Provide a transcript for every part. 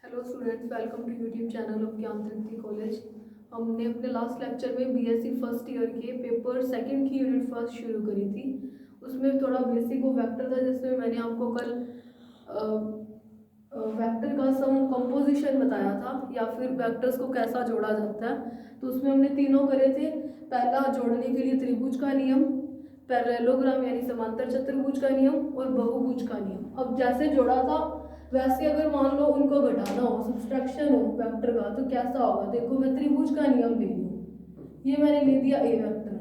Hello students, welcome to YouTube channel of Gyan Tripti college. हमने अपने last lecture में BSc first year के paper second की यूनिट फर्स्ट शुरू करी थी। उसमें थोड़ा बेसिक वो वेक्टर था, जिसमें मैंने आपको कल वेक्टर का सम कंपोजिशन बताया था या फिर वेक्टर्स को कैसा जोड़ा जाता है। तो उसमें हमने तीनों करे थे। पहला जोड़ने के लिए त्रिभुज का नियम, पैरेललोग्राम यानी समांतर चतुर्भुज का नियम और बहुभुज का नियम। अब जैसे जोड़ा था वैसे अगर मान लो उनको घटाना हो, सब्सट्रैक्शन हो वेक्टर का, तो कैसा होगा। देखो मैं त्रिभुज का नियम ले रही हूँ, ये मैंने ले दिया ए वेक्टर।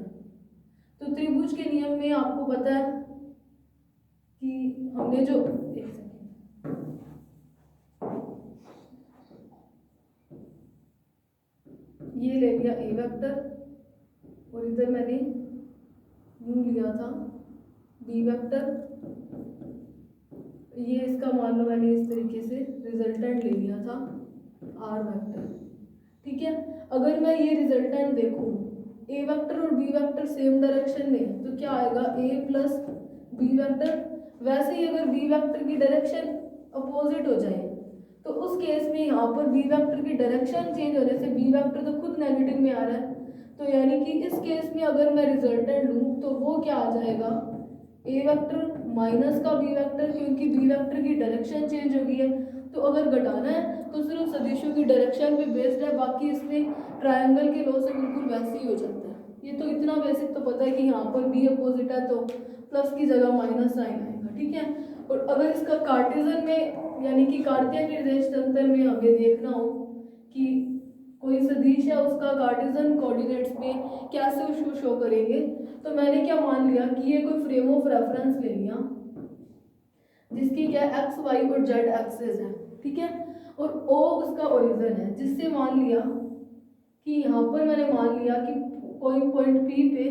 तो त्रिभुज के नियम में आपको पता है कि हमने जो ये ले लिया ए वेक्टर और इधर मैंने यू लिया था बी वेक्टर। ये इसका मान लो मैंने इस तरीके से रिजल्टेंट ले लिया था आर वेक्टर। ठीक है, अगर मैं ये रिजल्टेंट देखूं ए वेक्टर और बी वेक्टर सेम डायरेक्शन में, तो क्या आएगा ए प्लस बी वेक्टर। वैसे ही अगर बी वेक्टर की डायरेक्शन अपोजिट हो जाए तो उस केस में यहाँ पर बी वेक्टर की डायरेक्शन चेंज होने से बी वेक्टर तो खुद नेगेटिव में आ रहा है, तो यानी कि इस केस में अगर मैं रिजल्टेंट लूँ तो वो क्या आ जाएगा, ए वेक्टर माइनस का बी वेक्टर, क्योंकि बी वेक्टर की डायरेक्शन चेंज हो गई है। तो अगर घटाना है तो सिर्फ सदिशों की डायरेक्शन पे बेस्ड है, बाकी इसमें ट्रायंगल के लॉ से बिल्कुल वैसे ही हो जाता है। ये तो इतना बेसिक तो पता है कि यहाँ पर बी अपोजिट है तो प्लस की जगह माइनस साइन आएगा। ठीक है, और अगर इसका कार्टेशियन में यानी कि कार्तीय निर्देश तंत्र में हमें देखना हो कि कोई सदिश है उसका कार्टेशियन कोऑर्डिनेट्स में कैसे उसको शो करेंगे, तो मैंने क्या मान लिया कि ये कोई फ्रेम ऑफ रेफरेंस ले लिया जिसकी क्या एक्स वाई और जेड एक्सेस है। ठीक है, और ओ उसका ओरिजिन है, जिससे मान लिया कि यहाँ पर मैंने मान लिया कि कोई पॉइंट पी पे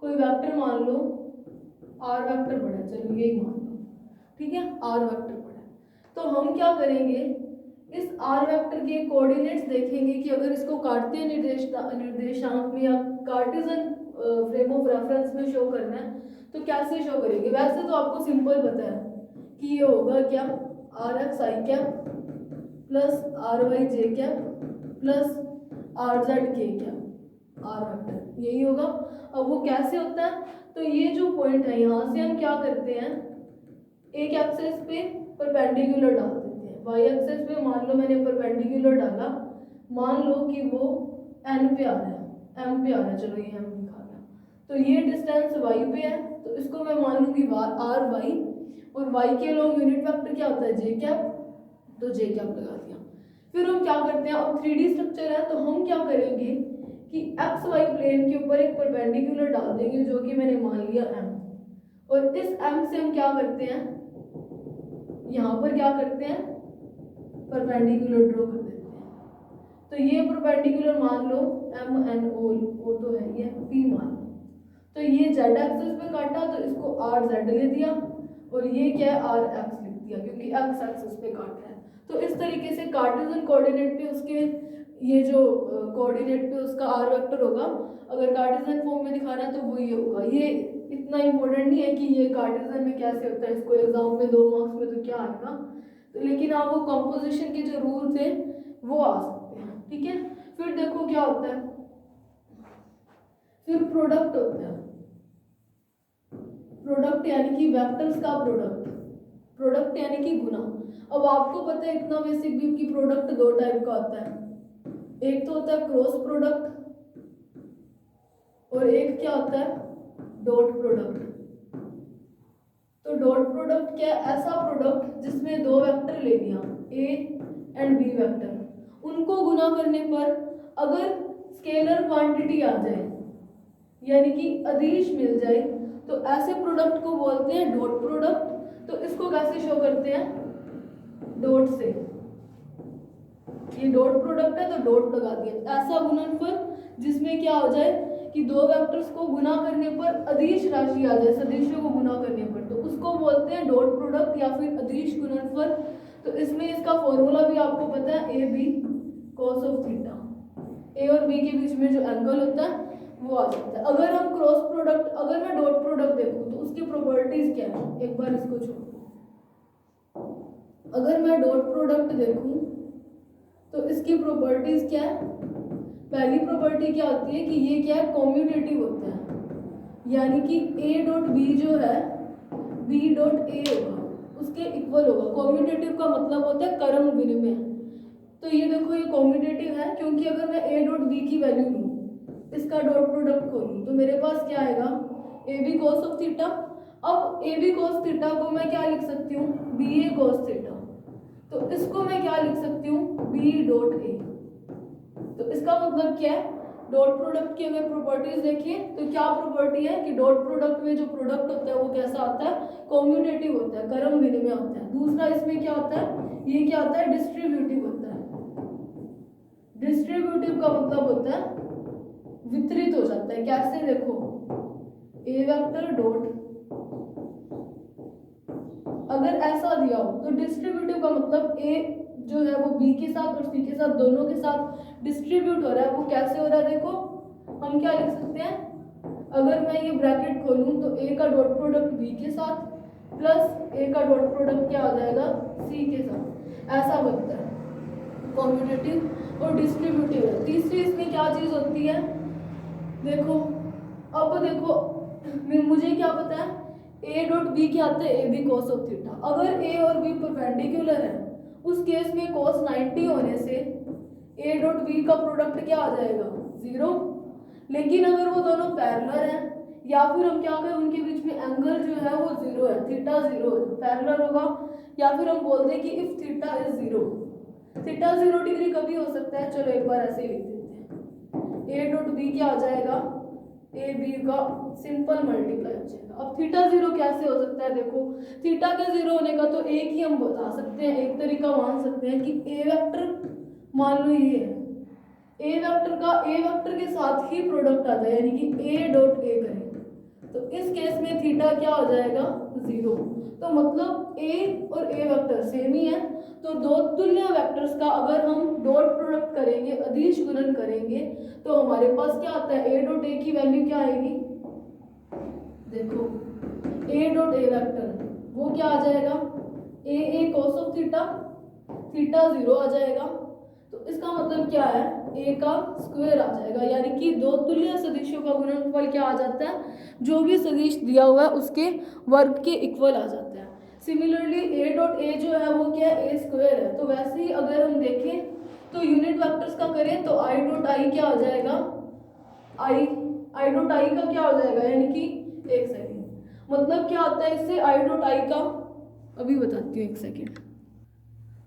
कोई वेक्टर मान लो आर वेक्टर पड़ा है, चलो यही मान लो। ठीक है, आर वेक्टर पड़ा है, तो हम क्या करेंगे, इस आर वेक्टर के कोऑर्डिनेट्स देखेंगे कि अगर इसको कार्तीय निर्देशांक में या कार्टेशियन फ्रेम ऑफ रेफरेंस में शो करना है तो कैसे शो करेंगे। वैसे तो आपको सिंपल पता है कि ये होगा क्या, R X I cap plus R Y J cap plus R Z K cap R vector, यही होगा। अब वो कैसे होता है, तो ये जो पॉइंट है यहाँ से हम क्या करते हैं, एक एक्सेस पे परपेंडिकुलर डाल देते हैं, वाई एक्सेस पे मान लो मैंने परपेंडिकुलर डाला, मान लो कि वो एन पे आ रहा है, एम पे आ रहा है, चलो ये एम लिखा गया, तो ये डिस्टेंस वाई पे है, तो इसको मैं मान लूंगी आर वाई, और वाई के लॉन्ग यूनिट वेक्टर क्या होता है जे कैप, तो जे कैप लगा दिया। फिर हम क्या करते हैं, अब 3D स्ट्रक्चर है तो हम क्या करेंगे कि एक्स वाई प्लेन के ऊपर एक परपेंडिकुलर डाल देंगे जो कि मैंने मान लिया एम, और इस एम से हम क्या करते हैं, यहाँ पर क्या करते हैं, परपेंडिकुलर ड्रॉ कर देते हैं। तो ये परपेंडिकुलर मान लो एम एन ओ तो है, ये पी मान लो, तो ये जेड एक्सिस पे काटा तो इसको आर जेड ले दिया, और ये क्या है आर एक्स लिख दिया क्योंकि एक्स एक्सिस पे काट रहा है। तो इस तरीके से कार्टेशियन कोऑर्डिनेट पे उसके ये जो कोऑर्डिनेट पे उसका आर वेक्टर होगा, अगर कार्टेशियन फॉर्म में दिखाना है तो वो ये होगा। ये इतना इम्पोर्टेंट नहीं है कि ये कार्टेशियन में कैसे होता है, इसको एग्जाम में 2 मार्क्स में तो क्या आएगा, तो लेकिन आप वो कंपोजिशन के जो रूल थे वो आ सकते हैं। ठीक है, फिर देखो क्या होता है, फिर प्रोडक्ट होता है। प्रोडक्ट यानी कि वेक्टर्स का प्रोडक्ट, प्रोडक्ट यानी कि गुना। अब आपको पता है इतना बेसिक भी कि प्रोडक्ट 2 टाइप का होता है, एक तो होता है क्रॉस प्रोडक्ट और एक क्या होता है डॉट प्रोडक्ट। तो डॉट प्रोडक्ट क्या है, ऐसा प्रोडक्ट जिसमें 2 वेक्टर ले लिया ए एंड बी वेक्टर, उनको गुना करने पर अगर स्केलर क्वांटिटी आ जाए यानी कि अदिश मिल जाए तो ऐसे प्रोडक्ट को बोलते हैं डॉट प्रोडक्ट। तो इसको कैसे शो करते हैं, डॉट से, ये डॉट प्रोडक्ट है तो डॉट लगा दिया। ऐसा गुणनफल जिसमें क्या हो जाए कि 2 वेक्टर्स को गुना करने पर अदिश राशि आ जाए, सदिशों को गुना करने पर, तो उसको बोलते हैं डॉट प्रोडक्ट या फिर अदिश गुणनफल। तो इसमें इसका फॉर्मूला भी आपको पता है, A B cos of theta, A और बी के बीच में जो एंगल होता है वो आ जाता है। अगर हम क्रॉस प्रोडक्ट, अगर मैं डॉट प्रोडक्ट देखूं तो उसकी प्रॉपर्टीज क्या है, एक बार इसको छोड़ो, अगर मैं डॉट प्रोडक्ट देखूं तो इसकी प्रॉपर्टीज क्या है? पहली प्रॉपर्टी क्या होती है कि ये क्या है, कॉम्यूटेटिव होता है, यानी कि ए डॉट बी जो है बी डॉट ए होगा उसके इक्वल होगा। कॉम्यूटेटिव का मतलब होता है क्रम विनिमय। तो ये देखो ये कॉम्यूटेटिव है क्योंकि अगर मैं ए डॉट बी की वैल्यू लूँ, इसका डॉट प्रोडक्ट खोलूँ, तो मेरे पास क्या आएगा, A B cos of theta. अब ए बी कॉस थीटा को मैं क्या लिख सकती हूँ, बी ए कॉस थीटा। तो इसको मैं क्या लिख सकती हूँ, बी डॉट ए। तो इसका मतलब क्या है, डॉट प्रोडक्ट की अगर प्रॉपर्टीज देखें तो क्या प्रॉपर्टी है कि डॉट प्रोडक्ट में जो प्रोडक्ट होता है वो कैसा होता है, कॉम्यूटेटिव होता है, क्रम विनिमय होता है। दूसरा इसमें क्या होता है, ये क्या होता है, डिस्ट्रीब्यूटिव होता है। डिस्ट्रीब्यूटिव का मतलब होता है वितरित हो जाता है। कैसे, देखो ए वेक्टर डॉट, अगर ऐसा दिया हो तो डिस्ट्रीब्यूटिव का मतलब ए जो है वो बी के साथ और सी के साथ दोनों के साथ डिस्ट्रीब्यूट हो रहा है। वो कैसे हो रहा है, देखो हम क्या लिख सकते हैं, अगर मैं ये ब्रैकेट खोलूं तो ए का डॉट प्रोडक्ट बी के साथ प्लस ए का डॉट प्रोडक्ट क्या हो जाएगा, सी के साथ, ऐसा बनता है कॉम्यूटेटिव और डिस्ट्रीब्यूटिव है। तीसरी इसमें क्या चीज होती है, देखो अब देखो मुझे क्या पता है, ए डॉट बी क्या आता है, A B cos of theta. अगर ए और बी परपेंडिकुलर है उस केस में cos 90 होने से ए डॉट बी का प्रोडक्ट क्या आ जाएगा, 0। लेकिन अगर वो दोनों पैरेलल हैं या फिर हम क्या करें उनके बीच में एंगल जो है वो 0 है, थीटा 0 है, पैरेलल होगा। या फिर हम बोलते हैं कि if theta is 0, theta 0 degree कभी हो सकता है, चलो एक बार ऐसे ही लिख देते हैं, ए डॉट बी क्या आ जाएगा, ए बी का सिंपल मल्टीप्लाई हो जाएगा। अब थीटा 0 कैसे हो सकता है, देखो थीटा के 0 होने का तो एक ही हम बता सकते हैं, एक तरीका मान सकते हैं कि ए वेक्टर मान लो ये है, ए वेक्टर का ए वेक्टर के साथ ही प्रोडक्ट आता है, यानी कि ए डॉट ए करें तो इस केस में थीटा क्या हो जाएगा, 0। तो मतलब ए और ए वेक्टर सेम ही है। तो दो तुल्य वेक्टर्स का अगर हम डॉट प्रोडक्ट करेंगे, अदिश गुणन करेंगे, तो हमारे पास क्या आता है, ए डॉट ए की वैल्यू क्या आएगी, देखो ए डॉट ए वेक्टर वो क्या आ जाएगा, ए कॉस ऑफ थीटा, थीटा 0 आ जाएगा। तो इसका मतलब क्या है, ए का स्क्वायर आ जाएगा, यानी कि दो तुल्य सदिशों का गुणनफल क्या आ जाता है, जो भी सदिश दिया हुआ है उसके वर्ग के इक्वल आ जाता है। सिमिलरली ए डॉट ए जो है वो क्या है, ए स्क्वायर है। तो वैसे ही अगर हम देखें तो यूनिट वेक्टर्स का करें तो आई डॉट आई क्या हो जाएगा, आई डॉट आई का क्या हो जाएगा, यानी कि एक सेकेंड, मतलब क्या होता है इससे, आई डॉट आई का अभी बताती हूँ, एक सेकेंड।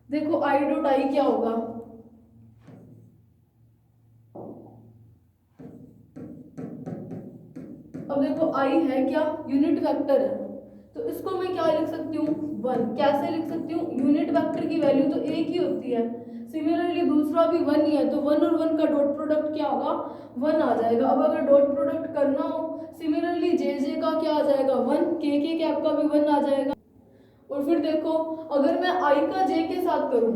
देखो आई डॉट आई क्या होगा, अब देखो आई है क्या, यूनिट वेक्टर है, तो इसको मैं क्या लिख सकती हूँ, 1। कैसे लिख सकती हूँ, यूनिट वेक्टर की वैल्यू तो एक ही होती है, सिमिलरली दूसरा भी 1 ही है, तो 1 और 1 का डॉट प्रोडक्ट क्या होगा, 1 आ जाएगा। अब अगर डॉट प्रोडक्ट करना हो, सिमिलरली जे का क्या आ जाएगा, 1, के कैप का भी 1 आ जाएगा। और फिर देखो अगर मैं आई का जे के साथ करूँ,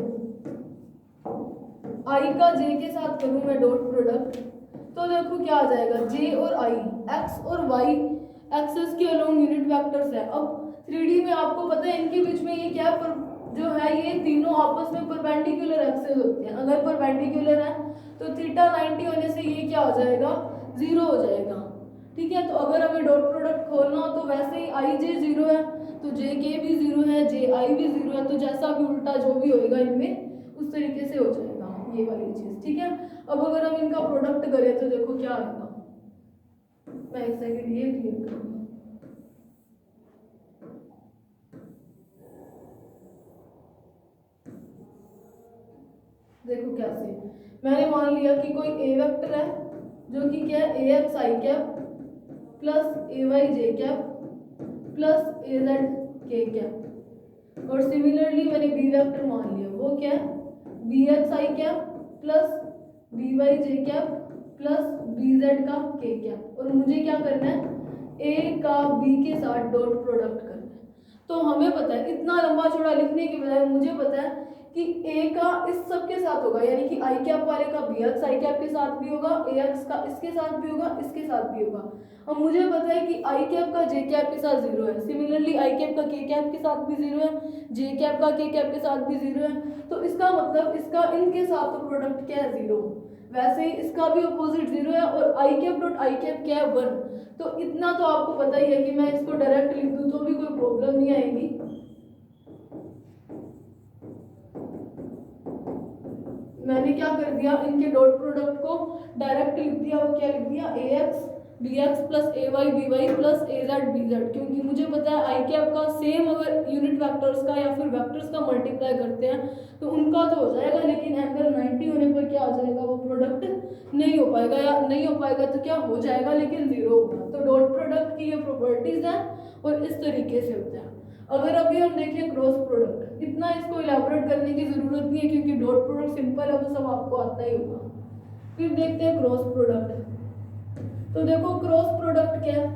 आई का जे के साथ करूँ मैं डॉट प्रोडक्ट, तो देखो क्या आ जाएगा, जे और आई, एक्स और वाई एक्सेस के अलोंग यूनिट वेक्टर्स है। अब 3D में आपको पता है इनके बीच में ये क्या जो है, ये तीनों आपस में परपेंडिकुलर एक्सेस होते हैं। अगर परपेंडिकुलर है तो थीटा 90 होने से ये क्या हो जाएगा, 0 हो जाएगा। ठीक है, तो अगर हमें डॉट प्रोडक्ट खोलना हो तो वैसे ही आई जे 0 है तो जे के भी 0 है, जे आई भी 0 है, तो जैसा भी उल्टा जो भी होएगा इनमें उस तरीके से हो जाएगा ये वाली चीज। ठीक है, अब अगर हम इनका प्रोडक्ट करें तो देखो क्या आएगा, मैं एक सेकंड ये क्लियर करूंगा। देखो कैसे, मैंने मान लिया कि कोई ए वेक्टर है जो कि क्या है, ए x I cap plus A Y J cap plus A Z K cap, और सिमिलरली मैंने बी वेक्टर मान लिया, वो क्या है, B x I cap plus B Y J cap plus B Z का के कैप, और मुझे क्या करना है, ए का बी के साथ डॉट प्रोडक्ट करना है। तो हमें पता है, इतना लंबा चौड़ा लिखने के बजाय मुझे पता है कि ए का इस सब के साथ होगा, यानी कि आई कैप वाले का बी एक्स आई कैप के साथ भी होगा, ए एक्स का इसके साथ भी होगा, इसके साथ भी होगा। अब मुझे पता है कि आई कैप का जे कैप के साथ जीरो है, सिमिलरली आई कैप का के कैप के साथ भी जीरो है, जे कैप का के कैप के साथ भी जीरो है। तो इसका मतलब इसका इनके साथ तो प्रोडक्ट क्या है, जीरो। वैसे ही इसका भी अपोजिट जीरो है, और आई कैप डॉट आई कैप क्या है, वन। तो इतना तो आपको पता ही है कि मैं इसको डायरेक्ट लिख दूं तो भी कोई प्रॉब्लम नहीं आएगी। मैंने क्या कर दिया, इनके डॉट प्रोडक्ट को डायरेक्ट लिख दिया। वो क्या लिख दिया, ए एक्स बी एक्स प्लस ए वाई बी वाई प्लस ए जेड बी जेड, क्योंकि मुझे पता है आई कैप का सेम अगर यूनिट वेक्टर्स का या फिर वेक्टर्स का मल्टीप्लाई करते हैं तो उनका तो हो जाएगा, लेकिन एंगल 90 होने पर क्या हो जाएगा, वो प्रोडक्ट नहीं हो पाएगा, या नहीं हो पाएगा तो क्या हो जाएगा, लेकिन जीरो होगा। तो डॉट प्रोडक्ट की ये प्रॉपर्टीज है और इस तरीके से होता है। अगर अभी हम देखें क्रॉस प्रोडक्ट, इतना इसको इलेबोरेट करने की जरूरत नहीं है क्योंकि डॉट प्रोडक्ट सिंपल है, वो सब आपको आता ही होगा। फिर देखते हैं क्रॉस प्रोडक्ट। तो देखो क्रॉस प्रोडक्ट क्या है,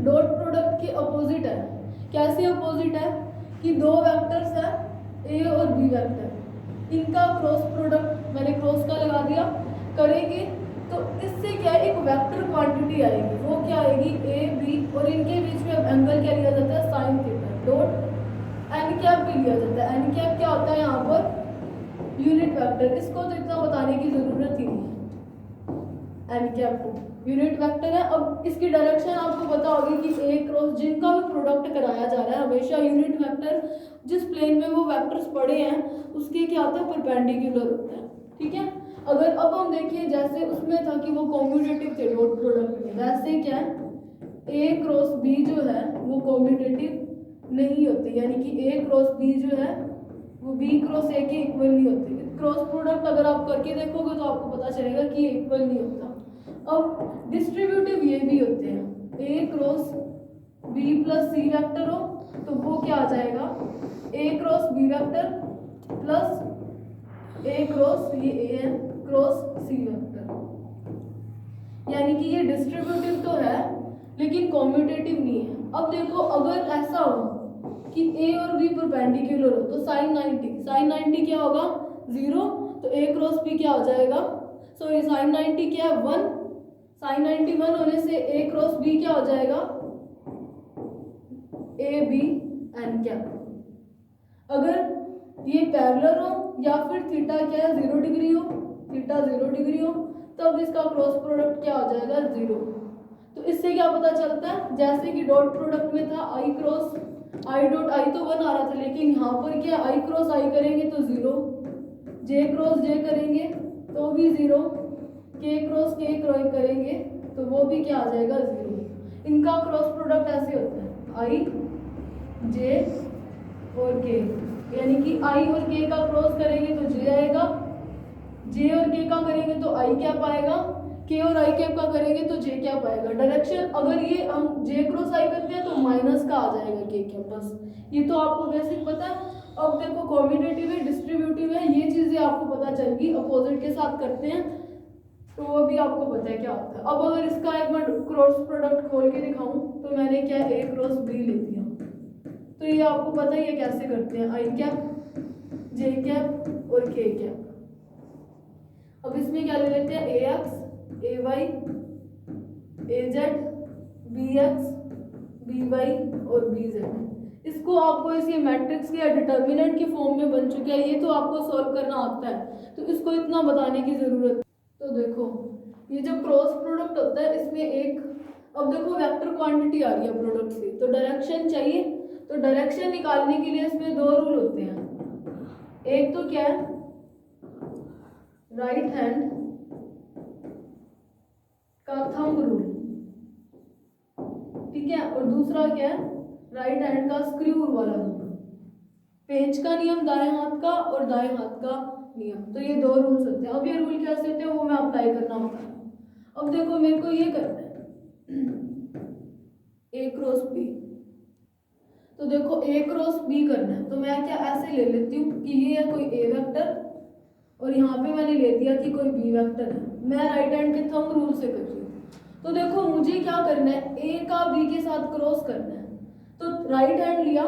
डॉट प्रोडक्ट के अपोजिट है। कैसे अपोजिट है कि दो वेक्टर्स है ए और बी वेक्टर, इनका क्रॉस प्रोडक्ट मैंने क्रॉस का लगा दिया, करेंगे तो इससे क्या है, एक वेक्टर क्वांटिटी आएगी। वो क्या आएगी, ए बी, और इनके बीच में एंगल क्या लिया जाता है, sine theta. Dot N cap भी लिया जाता है। एन कैप क्या होता है यहाँ पर, यूनिट वेक्टर। इसको तो इतना बताने की जरूरत ही नहीं है, एन कैप यूनिट वेक्टर है। अब इसकी डायरेक्शन आपको पता होगी कि ए क्रॉस, जिनका भी प्रोडक्ट कराया जा रहा है हमेशा यूनिट वेक्टर जिस प्लेन में वो वेक्टर्स पड़े हैं उसके क्या होता है, परपेंडिकुलर होता है। ठीक है, अगर अब हम देखें जैसे उसमें था कि वो कॉम्यूटेटिव थे डॉट प्रोडक्ट में, वैसे क्या है, ए क्रॉस बी जो है वो कॉम्यूटेटिव नहीं होती, यानी कि ए क्रॉस बी जो है वो बी क्रॉस ए के इक्वल नहीं होती। क्रॉस प्रोडक्ट अगर आप करके देखोगे तो आपको पता चलेगा कि ये इक्वल नहीं होता। अब डिस्ट्रीब्यूटिव ये भी होते हैं, ए cross B plus C vector हो तो वो क्या आ जाएगा, ए क्रॉस बी वेक्टर प्लस ए क्रॉस ये A N cross C vector, यानी कि ये डिस्ट्रीब्यूटिव तो है लेकिन कॉम्यूटेटिव नहीं है। अब देखो अगर ऐसा हो कि ए और बी परपेंडिकुलर हो तो साइन 90 क्या होगा, जीरो। तो ए क्रॉस बी क्या हो जाएगा, सॉरी साइन 90 क्या है, 1। साइन 90 1 होने से ए क्रॉस बी क्या हो जाएगा, ए बी एन कैप। अगर ये पैरेलल हो या फिर थीटा क्या है, 0 डिग्री हो, थीटा 0 डिग्री हो, तब इसका क्रॉस प्रोडक्ट क्या हो जाएगा, 0। तो इससे क्या पता चलता है, जैसे कि डॉट प्रोडक्ट में था आई क्रॉस आई डॉट आई तो 1 आ रहा था, लेकिन यहाँ पर क्या आई क्रॉस आई करेंगे तो 0, जे क्रॉस जे करेंगे तो भी 0, के क्रॉस के करेंगे तो वो भी क्या आ जाएगा, 0। इनका क्रॉस प्रोडक्ट ऐसे होता है, आई जे और के, यानी कि आई और के का क्रॉस करेंगे तो जे आएगा, जे और के का करेंगे तो आई कैप आएगा, के और आई कैप का करेंगे तो जे कैप आएगा। डायरेक्शन अगर ये हम जे क्रॉस आई करते हैं तो माइनस का आ जाएगा के कैप, बस ये तो आपको बेसिक पता है। अब देखो कॉम्यूटेटिव है डिस्ट्रीब्यूटिव है, ये चीजें आपको पता चल गई। अपोजिट के साथ करते हैं तो वो भी आपको पता है क्या होता है। अब अगर इसका एक बार क्रॉस प्रोडक्ट खोल के दिखाऊं तो मैंने क्या ए क्रॉस बी ले दिया, तो ये आपको पता ही है कैसे करते हैं, आई कैप जे कैप और के कैप। अब इसमें क्या ले लेते हैं, A X A Y A Z B X B Y और बी जेड। इसको आपको इस मैट्रिक्स के डिटर्मिनेंट के फॉर्म में बन चुके हैं, ये तो आपको सॉल्व करना आता है तो इसको इतना बताने की जरूरत। तो देखो ये जो क्रॉस प्रोडक्ट होता है इसमें एक, अब देखो वेक्टर क्वांटिटी आ रही है प्रोडक्ट से तो डायरेक्शन चाहिए, तो डायरेक्शन निकालने के लिए इसमें दो रूल होते हैं। एक तो क्या है, राइट हैंड का थंब रूल, ठीक है, और दूसरा क्या है, राइट हैंड का स्क्रू वाला रूल, पेंच का नियम दाएं हाथ का और दाएं हाथ का नियम। तो ये दो रूल्स होते हैं। अब ये रूल कैसे होते हैं वो मैं अप्लाई करना होता है। अब देखो मेरे को ये करना है ए क्रॉस बी, तो देखो ए क्रॉस बी करना है तो मैं क्या ऐसे ले लेती हूँ कि ये है कोई ए वेक्टर और यहाँ पे मैंने ले दिया कि कोई बी वेक्टर है। मैं राइट हैंड के थंब रूल से कर रही हूँ। तो देखो मुझे क्या करना है, ए का बी के साथ क्रॉस करना है, तो राइट हैंड लिया,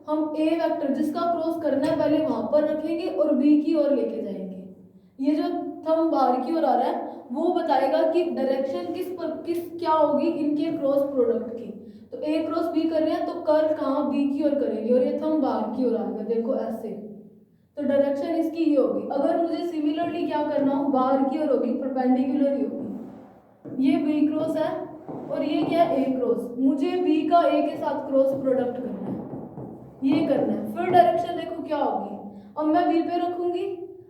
हम ए वेक्टर जिसका क्रॉस करना है पहले वहां पर रखेंगे और बी की ओर लेके जाएंगे। ये जो थंब बाहर की ओर आ रहा है वो बताएगा कि डायरेक्शन किस क्या होगी इनके क्रॉस प्रोडक्ट की। तो ए क्रॉस बी कर रहे हैं तो कर्ल कहाँ बी की ओर करेंगे और ये थंब बाहर की ओर आएगा, देखो ऐसे। तो डायरेक्शन इसकी ये होगी। अगर मुझे सिमिलरली क्या करना हो, बाहर की ओर होगी, परपेंडिकुलर ही होगी। ये बी क्रॉस है और ये क्या है, ए क्रॉस। मुझे बी का ए के साथ क्रॉस प्रोडक्ट करना है, ये करना है। फिर डायरेक्शन देखो क्या होगी। अब मैं बी पे रखूंगी,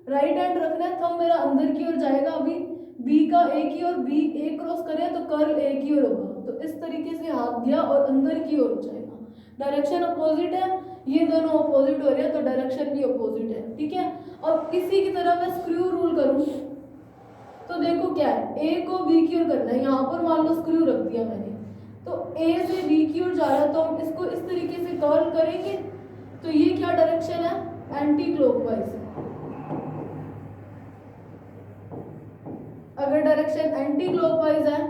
राइट हैंड रखना है, थंब मेरा अंदर की ओर जाएगा। अभी बी का ए की ओर, बी ए क्रॉस करें तो कर्ल ए की ओर होगा। तो इस तरीके से हाथ दिया और अंदर की ओर जाएगा। डायरेक्शन अपोजिट है, ये दोनों अपोजिट हो रहे हैं तो डायरेक्शन भी अपोजिट है, ठीक है। अब इसी की तरह मैं स्क्रू रूल करूं तो देखो क्या है, ए को बी की ओर करना है। यहाँ पर मान लो स्क्रू रख दिया मैंने, तो ए से बी की ओर जा रहा है तो हम इसको इस तरीके से कर्ल करेंगे। तो ये क्या डायरेक्शन है, एंटी क्लॉकवाइज। अगर डायरेक्शन एंटी क्लॉकवाइज है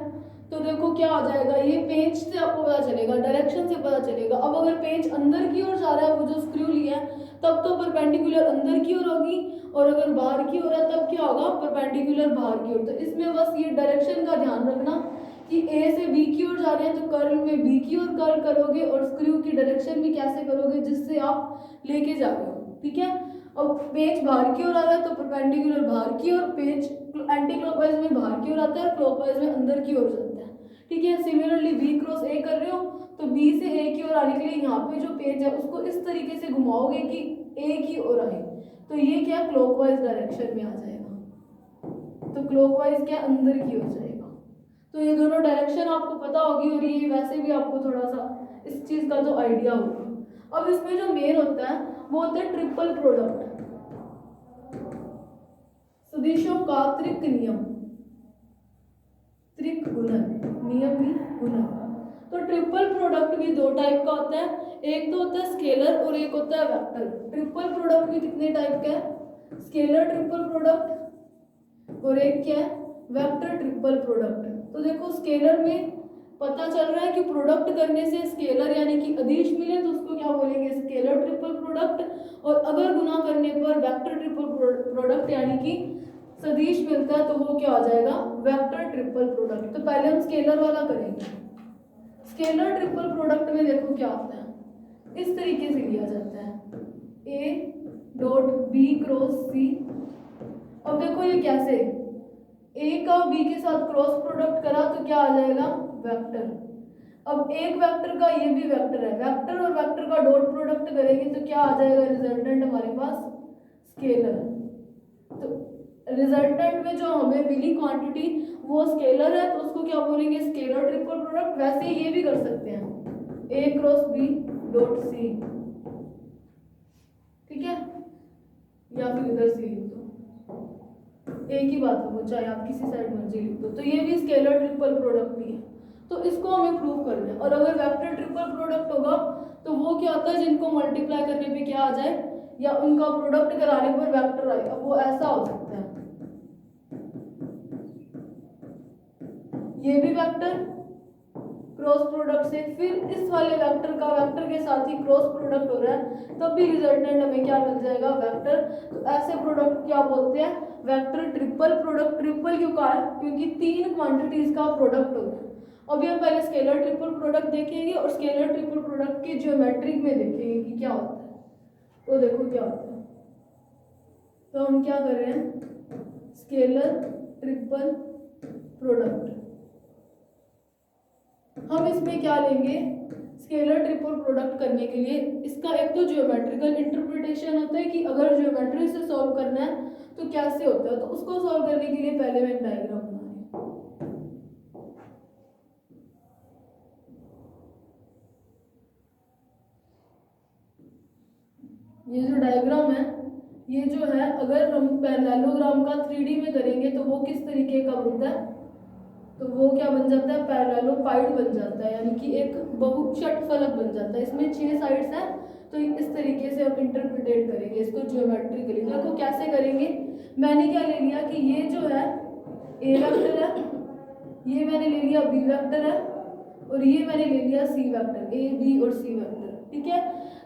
तो देखो क्या आ जाएगा, ये पेंच से आपको पता चलेगा, डायरेक्शन से पता चलेगा। अब अगर पेंच अंदर की ओर जा रहा है, वो जो स्क्रू लिया है, तब तो परपेंडिकुलर अंदर की ओर होगी, और अगर बाहर की ओर है तब क्या होगा, परपेंडिकुलर बाहर की ओर। तो इसमें बस ये डायरेक्शन का ध्यान रखना कि ए से बी की ओर जा रहे हैं तो कर्ल में बी की ओर कर्ल करोगे, और स्क्रू की डायरेक्शन भी कैसे करोगे, जिससे आप लेके जा रहे हो, ठीक है। अब पेंच बाहर की ओर आ रहा है तो परपेंडिकुलर बाहर की ओर, पेंच एंटी क्लॉकवाइज में बाहर की ओर आता है, क्लॉकवाइज में अंदर की ओर जाता है, ठीक है। सिमिलरली बी क्रॉस ए कर रहे हो तो बी से ए की ओर आने के लिए यहाँ पे जो पेज है उसको इस तरीके से घुमाओगे कि ए की ओर आए, तो ये क्या क्लॉकवाइज डायरेक्शन में आ जाएगा। तो क्लॉकवाइज क्या अंदर की ओर जाएगा। तो ये दोनों डायरेक्शन आपको पता होगी, और ये वैसे भी आपको थोड़ा सा इस चीज का तो आइडिया होगा। अब इसमें जो मेन होता है वो होता है ट्रिपल प्रोडक्ट, सदिशों का त्रिक नियम, त्रिक गुणन, नियम भी गुणन। तो ट्रिपल प्रोडक्ट भी दो टाइप का होता है, एक तो होता है स्केलर और एक होता है वेक्टर। ट्रिपल प्रोडक्ट भी कितने टाइप का है, स्केलर ट्रिपल प्रोडक्ट और एक क्या है, वेक्टर ट्रिपल प्रोडक्ट। तो देखो स्केलर में पता चल रहा है कि प्रोडक्ट करने से स्केलर यानी कि अदिश मिले तो उसको क्या बोलेंगे, स्केलर ट्रिपल प्रोडक्ट। और अगर गुना करने पर वेक्टर ट्रिपल प्रोडक्ट यानी कि सदिश मिलता है तो वो क्या हो जाएगा, वेक्टर ट्रिपल प्रोडक्ट। तो पहले हम स्केलर वाला करेंगे। स्केलर ट्रिपल प्रोडक्ट में देखो क्या होता है, इस तरीके से लिया जाता है ए डॉट बी क्रॉस सी। अब देखो ये कैसे, ए का बी के साथ क्रॉस प्रोडक्ट करा तो क्या आ जाएगा, वेक्टर। अब एक वेक्टर का ये भी वेक्टर है, वेक्टर और वेक्टर का डॉट प्रोडक्ट करेंगे तो क्या आ जाएगा रिजल्टेंट हमारे पास, स्केलर। तो रिजल्टेंट में जो हमें मिली क्वांटिटी वो स्केलर है तो उसको क्या बोलेंगे, स्केलर ट्रिपल प्रोडक्ट। वैसे ये भी कर सकते हैं ए क्रॉस बी डॉट सी, ठीक है, या फिर इधर सी लिख दो, एक ही बात है वो, चाहे आप किसी साइड मर्जी लिख दो। तो ये भी स्केलर ट्रिपल प्रोडक्ट ही है, तो इसको हमें प्रूव करना है। और अगर वेक्टर ट्रिपल प्रोडक्ट होगा तो वो क्या होता है, जिनको मल्टीप्लाई करने पे क्या आ जाए या उनका प्रोडक्ट कराने पर वेक्टर आए, अब वो ऐसा हो सकता है, ये भी वेक्टर क्रॉस प्रोडक्ट से, फिर इस वाले वेक्टर का वेक्टर के साथ ही क्रॉस प्रोडक्ट हो रहा है तब भी रिजल्टेंट हमें क्या मिल जाएगा, वेक्टर। तो ऐसे प्रोडक्ट क्या बोलते हैं, वेक्टर ट्रिपल प्रोडक्ट। ट्रिपल क्यों कहा है, क्योंकि तीन क्वांटिटीज का प्रोडक्ट होता है। अभी हम पहले स्केलर ट्रिपल प्रोडक्ट देखेंगे और स्केलर ट्रिपल प्रोडक्ट के ज्योमेट्रिक में देखेंगे कि क्या होता है। तो देखो क्या होता है, तो हम क्या कर रहे हैं, स्केलर ट्रिपल प्रोडक्ट। हम इसमें क्या लेंगे, स्केलर ट्रिपल प्रोडक्ट करने के लिए इसका एक तो ज्योमेट्रिकल इंटरप्रिटेशन होता है कि अगर ज्योमेट्री से सॉल्व करना है तो कैसे होता है। तो उसको सॉल्व करने के लिए पहले मैं एक डायग्राम बना रही हूं। ये जो डायग्राम है, ये जो है अगर हम पैरेललोग्राम का 3D में करेंगे तो वो किस तरीके का बनता है, तो वो क्या बन जाता है, पैरेललोपाइड बन जाता है, यानी कि एक बहुषटफलक बन जाता है। इसमें 6 साइड्स हैं, तो इस तरीके से हम इंटरप्रिटेट करेंगे इसको ज्योमेट्रिकली। देखो कैसे करेंगे, मैंने क्या ले लिया कि ये जो है ए वेक्टर है, ये मैंने ले लिया बी वेक्टर है, और ये मैंने ले लिया सी वेक्टर, ए बी और सी वेक्टर, ठीक है।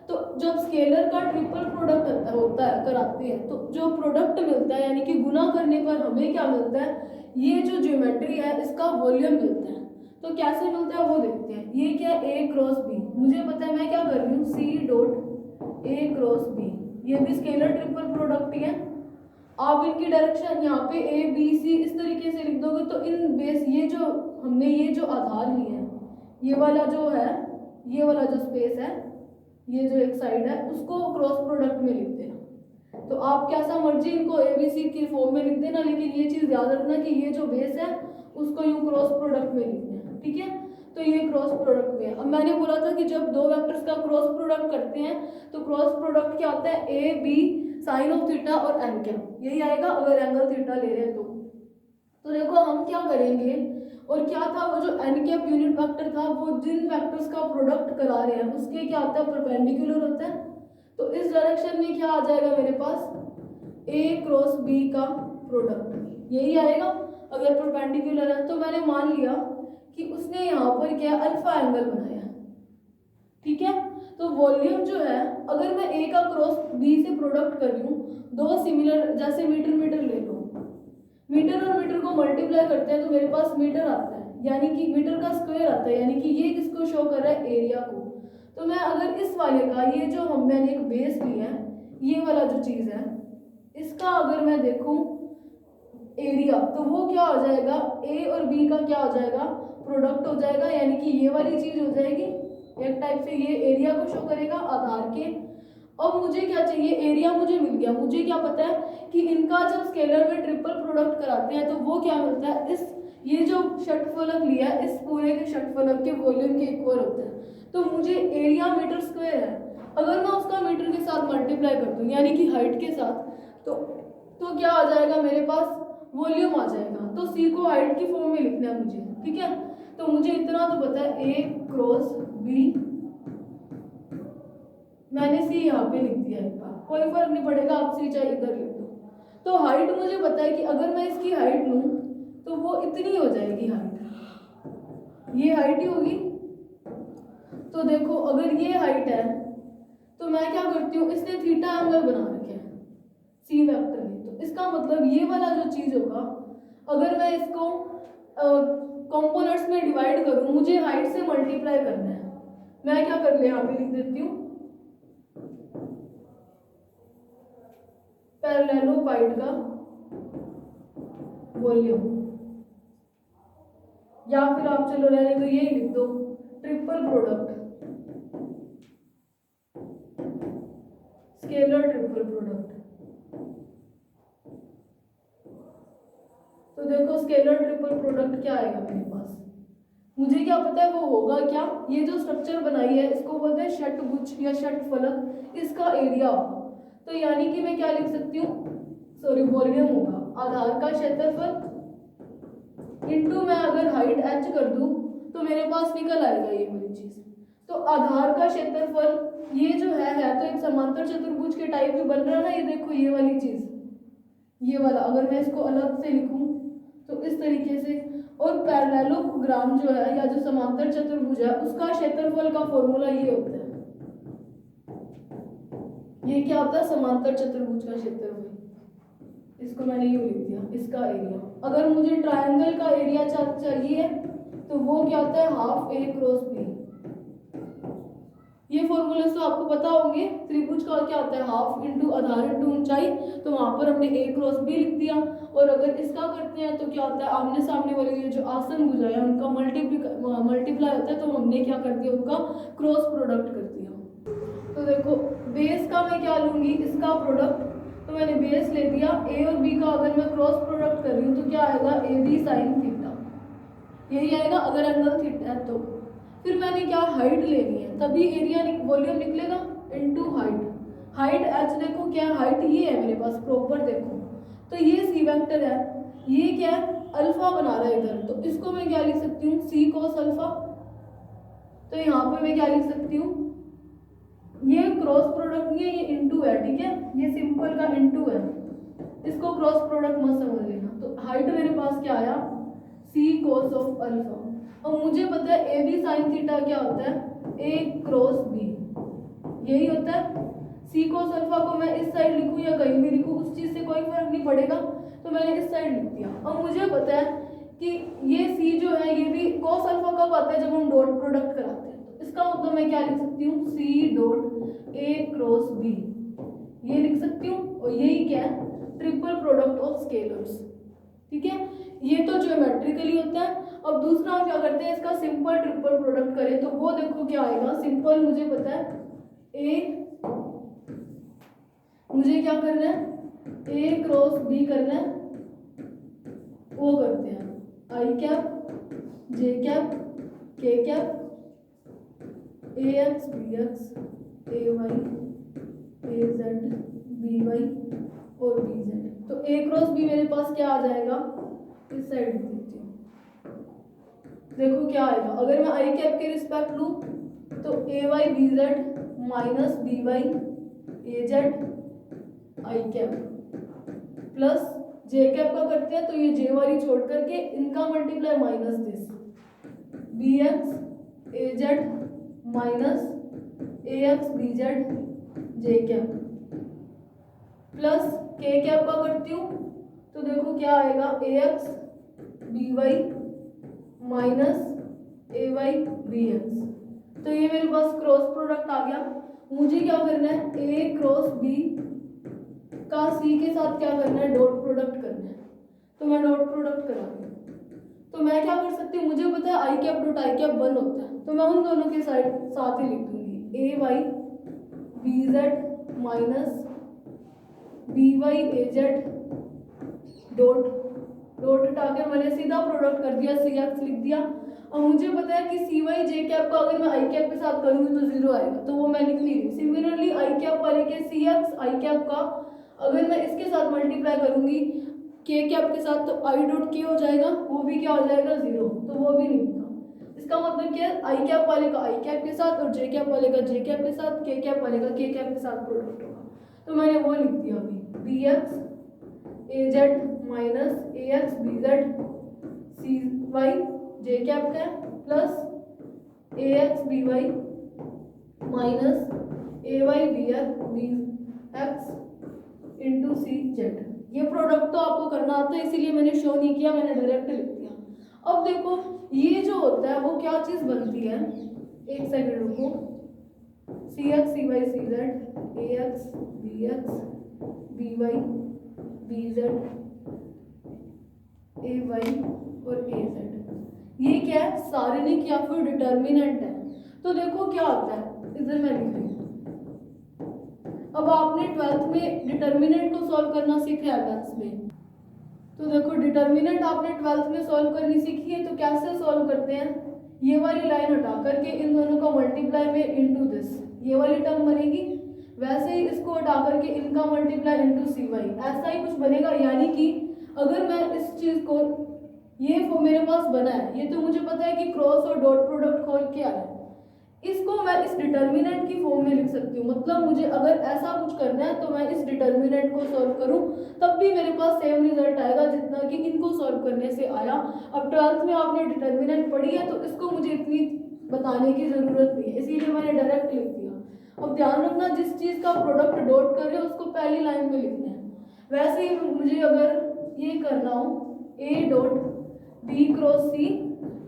तो जब स्केलर का ट्रिपल प्रोडक्ट होता है कराते हैं तो जो प्रोडक्ट मिलता है यानी कि गुना करने पर हमें क्या मिलता है, ये जो ज्योमेट्री है इसका वॉल्यूम मिलता है। तो कैसे मिलता है वो देखते हैं। ये क्या है, ए क्रॉस बी, मुझे पता है मैं क्या कर रही हूँ, C dot A cross B, ये भी स्केलर ट्रिपल प्रोडक्ट ही है। आप इनकी डायरेक्शन यहाँ पे ए बी सी इस तरीके से लिख दोगे तो इन बेस ये जो हमने ये जो आधार लिए है, ये वाला जो है, ये वाला जो स्पेस है, ये जो एक साइड है उसको क्रॉस प्रोडक्ट में लिख देना। तो आप कैसा मर्जी इनको एबीसी के फॉर्म में लिख देना, लेकिन ये चीज याद रखना कि ये जो बेस है उसको यूं क्रॉस प्रोडक्ट में लिखना है, ठीक है। तो ये क्रॉस प्रोडक्ट में है। अब मैंने बोला था कि जब दो वेक्टर्स का क्रॉस प्रोडक्ट करते हैं तो क्रॉस प्रोडक्ट क्या होता है, A B sine of theta और एन कैप, यही आएगा अगर एंगल थीटा ले रहे हैं तो देखो हम क्या करेंगे, और क्या था वो जो एन कैप यूनिट वेक्टर था वो जिन वेक्टर्स का प्रोडक्ट करा रहे हैं उसके क्या होता है, परपेंडिकुलर होता है। तो इस डायरेक्शन में क्या आ जाएगा मेरे पास, ए क्रॉस बी का प्रोडक्ट यही आएगा अगर परपेंडिकुलर है। तो मैंने मान लिया कि उसने यहाँ पर क्या अल्फा एंगल बनाया, ठीक है। तो वॉल्यूम जो है, अगर मैं ए का क्रॉस बी से प्रोडक्ट कर रही हूँ, दो सिमिलर जैसे मीटर मीटर ले लो, मीटर और मीटर को मल्टीप्लाई करते हैं तो मेरे पास मीटर आता है, यानी कि मीटर का स्क्वायर आता है, यानी कि ये किसको शो कर रहा है, एरिया को। तो मैं अगर इस वाले का, ये जो मैंने एक बेस लिया है, ये वाला जो चीज है इसका अगर मैं देखूं एरिया, तो वो क्या हो जाएगा, ए और बी का क्या हो जाएगा, प्रोडक्ट हो जाएगा, यानी कि ये वाली चीज हो जाएगी एक टाइप से, ये एरिया को शो करेगा आधार के। अब मुझे क्या चाहिए, एरिया मुझे मिल गया। मुझे क्या पता है कि इनका जब स्केलर में ट्रिपल प्रोडक्ट कराते हैं तो वो क्या मिलता है, इस ये जो षटफलक लिया है इस पूरे के षटफलक के वॉल्यूम के इक्वल होता है। तो मुझे एरिया मीटर स्क्वायर है, अगर मैं उसका मीटर के साथ मल्टीप्लाई कर दूं यानी कि हाइट के साथ, तो क्या आ जाएगा मेरे पास, वॉल्यूम आ जाएगा। तो सी को हाइट की फॉर्म में लिखना है मुझे, ठीक है। तो मुझे इतना तो पता है, ए क्रॉस बी, मैंने सी यहाँ पे लिख दिया एक बार, कोई फर्क नहीं पड़ेगा, आप सी चाहे इधर लिख दो। तो हाइट मुझे पता है कि अगर मैं इसकी हाइट लूं तो वो इतनी हो जाएगी हाइट, ये हाइट ही होगी। तो देखो अगर ये हाइट है तो मैं क्या करती हूँ, इसने थीटा एंगल बना रखे हैं सी वेक्टर ने, तो इसका मतलब ये वाला जो चीज होगा, अगर मैं इसको कंपोनेंट्स में डिवाइड करूं, मुझे हाइट से मल्टीप्लाई करना है। मैं क्या कर ले, यहाँ पे लिख देती हूँ पैरेललोपाइड का वॉल्यूम, या फिर आप चलो रहने तो यही लिख दो triple product, scalar triple product. तो देखो स्केलर ट्रिपल प्रोडक्ट क्या आएगा मेरे पास, मुझे क्या पता है वो होगा क्या, ये जो स्ट्रक्चर बनाई है इसको बोलते हैं षटभुज या षटफलक, इसका एरिया होगा। तो यानी कि मैं क्या लिख सकती हूँ, सॉरी वॉल्यूम होगा आधार का क्षेत्रफल इनटू मैं अगर हाइट h कर दूं तो मेरे पास निकल आएगा ये वाली चीज। तो आधार का क्षेत्रफल ये जो है तो एक समांतर चतुर्भुज के टाइप में बन रहा है ना, ये देखो ये वाली चीज, ये वाला अगर मैं इसको अलग से लिखूं तो इस तरीके से। और पैरेललोग्राम जो है या जो समांतर चतुर्भुज है उसका क्षेत्रफल का फॉर्मूला ये होता है, ये क्या होता है, समांतर चतुर्भुज का क्षेत्रफल, इसको मैंने यूं लिख दिया, इसका एरिया। अगर मुझे ट्रायंगल का एरिया चाहिए तो वो क्या होता है, हाफ ए क्रॉस बी। ये फॉर्मूले तो आपको पता होंगे, त्रिभुज का क्या होता है, हाफ इंटू आधार इंटू ऊंचाई, तो वहां पर हमने ए क्रॉस बी लिख दिया। और अगर इसका करते हैं तो क्या होता है, आमने सामने वाले ये जो आसन भुजा है उनका मल्टीप्लाई होता है, तो हमने क्या कर दिया, उनका क्रॉस प्रोडक्ट कर दिया। तो देखो बेस का मैं क्या लूंगी, इसका प्रोडक्ट, तो मैंने बेस ले दिया, ए और बी का अगर मैं क्रॉस प्रोडक्ट कर रही हूँ तो क्या आएगा, ए बी साइन थीटा, यही आएगा अगर एंगल थीटा है तो। फिर मैंने क्या हाइट लेनी है, तभी एरिया वॉल्यूम निकलेगा इनटू हाइट, हाइट h देखो क्या हाइट ये है मेरे पास प्रॉपर देखो, तो ये सी वेक्टर है, ये क्या है अल्फा बना रहा है इधर, तो इसको मैं क्या लिख सकती हूँ, सी कॉस अल्फा। तो यहाँ पे मैं क्या लिख सकती हूँ, ये क्रॉस प्रोडक्ट नहीं है, ये इनटू है, ठीक है, ये सिंपल का इनटू है, इसको क्रॉस प्रोडक्ट मत समझ लेना। तो हाइट मेरे पास क्या आया, सी कॉस ऑफ अल्फा। और मुझे पता है ए बी साइन थीटा क्या होता है, ए क्रॉस बी, यही होता है। सी cos अल्फा को मैं इस साइड लिखूं या कहीं भी लिखूं उस चीज़ से कोई फर्क नहीं पड़ेगा, तो मैंने इस साइड लिख दिया। अब मुझे पता है कि ये सी जो है ये भी cos अल्फा कब आता है, जब हम डॉट प्रोडक्ट कराते हैं। तो इसका मतलब मैं क्या लिख सकती हूँ, C dot A cross B, ये लिख सकती हूँ। और यही क्या है, ट्रिपल प्रोडक्ट ऑफ स्केलर्स। ठीक है, ये तो ज्योमेट्रिकली होता है। अब दूसरा हम क्या करते हैं, इसका सिंपल ट्रिपल प्रोडक्ट करें तो वो देखो क्या आएगा। सिंपल मुझे पता है ए, मुझे क्या करना है, ए क्रॉस बी करना है, वो करते हैं I cap J cap K cap A X B X A Y A Z B Y और बी जेड। तो ए क्रॉस बी मेरे पास क्या आ जाएगा, इस साइड लिख देती हूँ। देखो क्या आएगा, अगर मैं आई कैप के रिस्पेक्ट लूँ तो A Y B Z minus B Y A Z I cap plus J cap का करते हैं तो ये जे वाली छोड़ करके इनका multiply minus this B X A Z minus A X B Z J cap plus K cap का करती हूँ तो देखो क्या आएगा, A X B Y minus A Y B X. तो ये मेरे पास क्रॉस प्रोडक्ट आ गया। मुझे क्या करना है, ए क्रॉस बी का सी के साथ क्या करना है, डॉट प्रोडक्ट करना है। तो मैं डॉट प्रोडक्ट करा दूँ तो मैं क्या कर सकती हूँ, मुझे पता है आई कैप डॉट आई कैप 1 होता है, तो मैं उन दोनों के साथ ही लिख दूंगी A Y B Z minus B Y A Z dot dot हटा के मैंने सीधा प्रोडक्ट कर दिया, सी एक्स लिख दिया। और मुझे पता है कि सी वाई जे कैप का अगर मैं आई कैप के साथ करूँगी तो 0 आएगा, तो वो मैं लिख नहीं रही। सिमिलरली आई कैप वाले के सी एक्स आई कैप का अगर मैं इसके साथ मल्टीप्लाई करूँगी के कैप के साथ तो आई डॉट के हो जाएगा, वो भी क्या हो जाएगा 0, तो वो भी नहीं लिखा। इसका मतलब क्या है, आई कैप वाले का आई कैप के साथ और जे कैप वाले का जे कैप के साथ, के कैप वाले का के कैप के साथ प्रोडक्ट होगा। तो मैंने वो लिख दिया अभी, B X A Z minus A X B Z C Y J cap का plus A X B Y minus A Y B X into C Z. ये प्रोडक्ट तो आपको करना आता है इसीलिए मैंने शो नहीं किया, मैंने डायरेक्ट लिख दिया। अब देखो ये जो होता है वो क्या चीज़ बनती है, एक सेकंड रुको, C X C Y C Z A X B Y B Z A Y और ए जेड, ये क्या है, सारणिक या फिर डिटर्मिनेंट है। तो देखो क्या होता है, इधर मैं लिख रही हूँ। अब आपने 12th में डिटर्मिनेंट को सॉल्व करना सीखा है मैथ्स में, तो देखो डिटर्मिनेंट आपने 12th में सॉल्व करनी सीखी है। तो कैसे सॉल्व करते हैं, ये वाली लाइन हटा करके इन दोनों का मल्टीप्लाई में इनटू दिस, ये वाली टर्म बनेगी। वैसे ही इसको हटा करके इनका मल्टीप्लाई इनटू सी वाई, ऐसा ही कुछ बनेगा। यानी कि अगर मैं इस चीज़ को, ये मेरे पास बना है, ये तो मुझे पता है कि क्रॉस और डॉट प्रोडक्ट खोल के आया है, इसको मैं इस डिटर्मिनेंट की फॉर्म में लिख सकती हूँ। मतलब मुझे अगर ऐसा कुछ करना है तो मैं इस डिटर्मिनेंट को सॉल्व करूँ तब भी मेरे पास सेम रिजल्ट आएगा जितना कि इनको सॉल्व करने से आया। अब 12th में आपने डिटर्मिनेंट पढ़ी है तो इसको मुझे इतनी बताने की ज़रूरत नहीं है, इसीलिए मैंने डायरेक्ट लिख दिया। अब ध्यान रखना, जिस चीज़ का प्रोडक्ट डॉट कर रहे हो उसको पहली लाइन में लिखना है। वैसे ही मुझे अगर ये करना हो ए डॉट बी क्रॉस सी,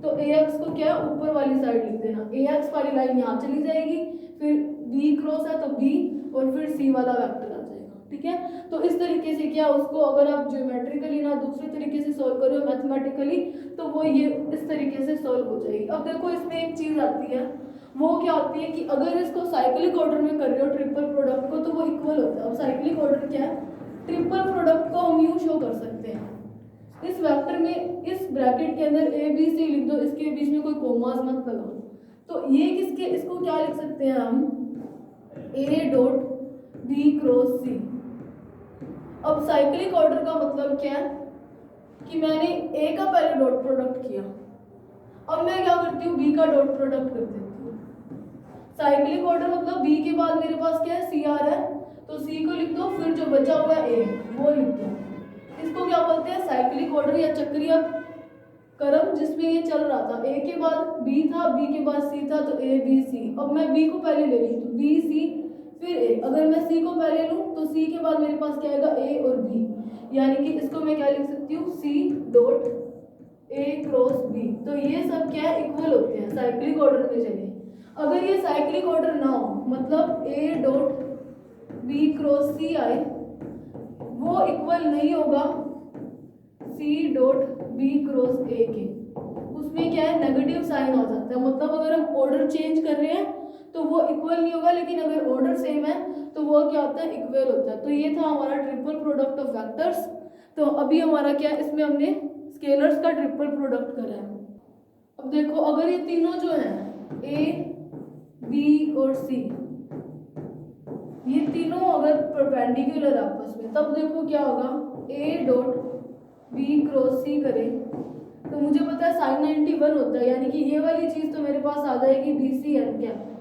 तो ए एक्स को क्या ऊपर वाली साइड लिख देना, ए एक्स वाली लाइन यहाँ चली जाएगी, फिर बी क्रॉस है तो बी और फिर सी वाला वेक्टर आ जाएगा। ठीक है, तो इस तरीके से क्या, उसको अगर आप ज्योमेट्रिकली ना दूसरे तरीके से सॉल्व करो मैथमेटिकली, तो वो ये इस तरीके से सॉल्व हो जाएगी। अब देखो इसमें एक चीज़ आती है, वो क्या होती है कि अगर इसको साइक्लिक ऑर्डर में कर रहे हो ट्रिपल प्रोडक्ट को तो वो इक्वल होता है। अब साइक्लिक ऑर्डर क्या है, ट्रिपल प्रोडक्ट को हम यूँ शो कर सकते हैं, इस वेक्टर में इस ब्रैकेट के अंदर ए बी सी लिख दो, इसके बीच में कोई कोमास मत लगाओ। तो ये किसके, इसको क्या लिख सकते हैं हम, ए डॉट बी क्रॉस सी। अब साइक्लिक ऑर्डर का मतलब क्या है कि मैंने ए का पहले डॉट प्रोडक्ट किया, अब मैं क्या करती हूँ, बी का डॉट प्रोडक्ट कर देती हूँ। साइक्लिक ऑर्डर मतलब बी के बाद मेरे पास क्या है, सी आर है, तो सी को लिख दो, फिर जो बचा हुआ है ए वो लिख दो। इसको क्या बोलते हैं, साइक्लिक ऑर्डर या चक्रीय क्रम जिसमें ये चल रहा था। ए के बाद बी था, बी के बाद सी था, तो ए बी सी। अब मैं बी को पहले ले रही हूँ, तो बी सी फिर ए, अगर मैं सी को पहले लूँ तो सी के बाद मेरे पास क्या आएगा ए और बी, यानी कि इसको मैं क्या लिख सकती हूँ C dot A cross B. तो ये सब क्या है इक्वल होते हैं साइक्लिक ऑर्डर में चले। अगर ये साइक्लिक ऑर्डर ना हो मतलब A dot B cross C आए वो इक्वल नहीं होगा C dot B cross A के, उसमें क्या है नेगेटिव साइन आ जाता है। मतलब अगर हम ऑर्डर चेंज कर रहे हैं तो वो इक्वल नहीं होगा, लेकिन अगर ऑर्डर सेम है तो वो क्या होता है इक्वल होता है। तो ये था हमारा ट्रिपल प्रोडक्ट ऑफ वेक्टर्स। तो अभी हमारा क्या है इसमें हमने स्केलर्स का ट्रिपल प्रोडक्ट करा है। अब देखो अगर ये तीनों जो हैं ए बी और सी ये तीनों अगर परपेंडिकुलर आपस में, तब देखो क्या होगा ए डॉट बी क्रॉस सी करें तो मुझे पता है साइन 91 होता है, यानी कि ये वाली चीज तो मेरे पास आ जाएगी बी सी एन कैप।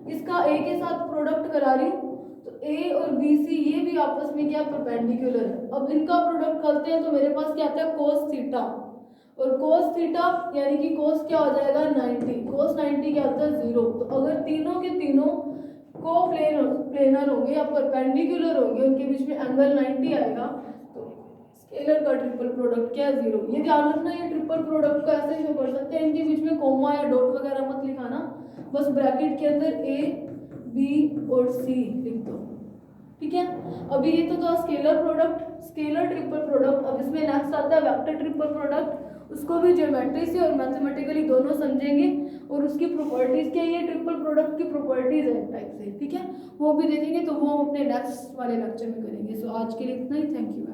इसका ए के साथ प्रोडक्ट करा रही हूँ तो ए और बी सी ये भी आपस में क्या परपेंडिकुलर है। अब इनका प्रोडक्ट करते हैं तो मेरे पास क्या आता है कोस थीटा, और कोस थीटा यानी कि कोस क्या हो जाएगा 90, कोस 90 क्या होता है 0। तो अगर तीनों के तीनों को प्लेनर होंगे या परपेंडिकुलर होंगे उनके बीच में एंगल 90 आएगा तो स्केलर का ट्रिपल प्रोडक्ट क्या है 0। ये ध्यान रखना ये ट्रिपल प्रोडक्ट को ऐसे शो कर सकते हैं, इनके बीच में कोमा या डॉट वगैरह मत लिखाना, बस ब्रैकेट के अंदर ए बी और सी लिख दो, ठीक है। अभी ये तो था scalar product, scalar triple product. अब इसमें नेक्स्ट आता है वेक्टर ट्रिपल प्रोडक्ट, उसको भी ज्योमेट्री से और मैथमेटिकली दोनों समझेंगे और उसकी प्रॉपर्टीज क्या है, ये ट्रिपल प्रोडक्ट की प्रॉपर्टीज है टाइप से, ठीक है, वो भी देखेंगे। तो वो हम अपने नेक्स्ट वाले लेक्चर में करेंगे। सो आज के लिए इतना ही, थैंक यू।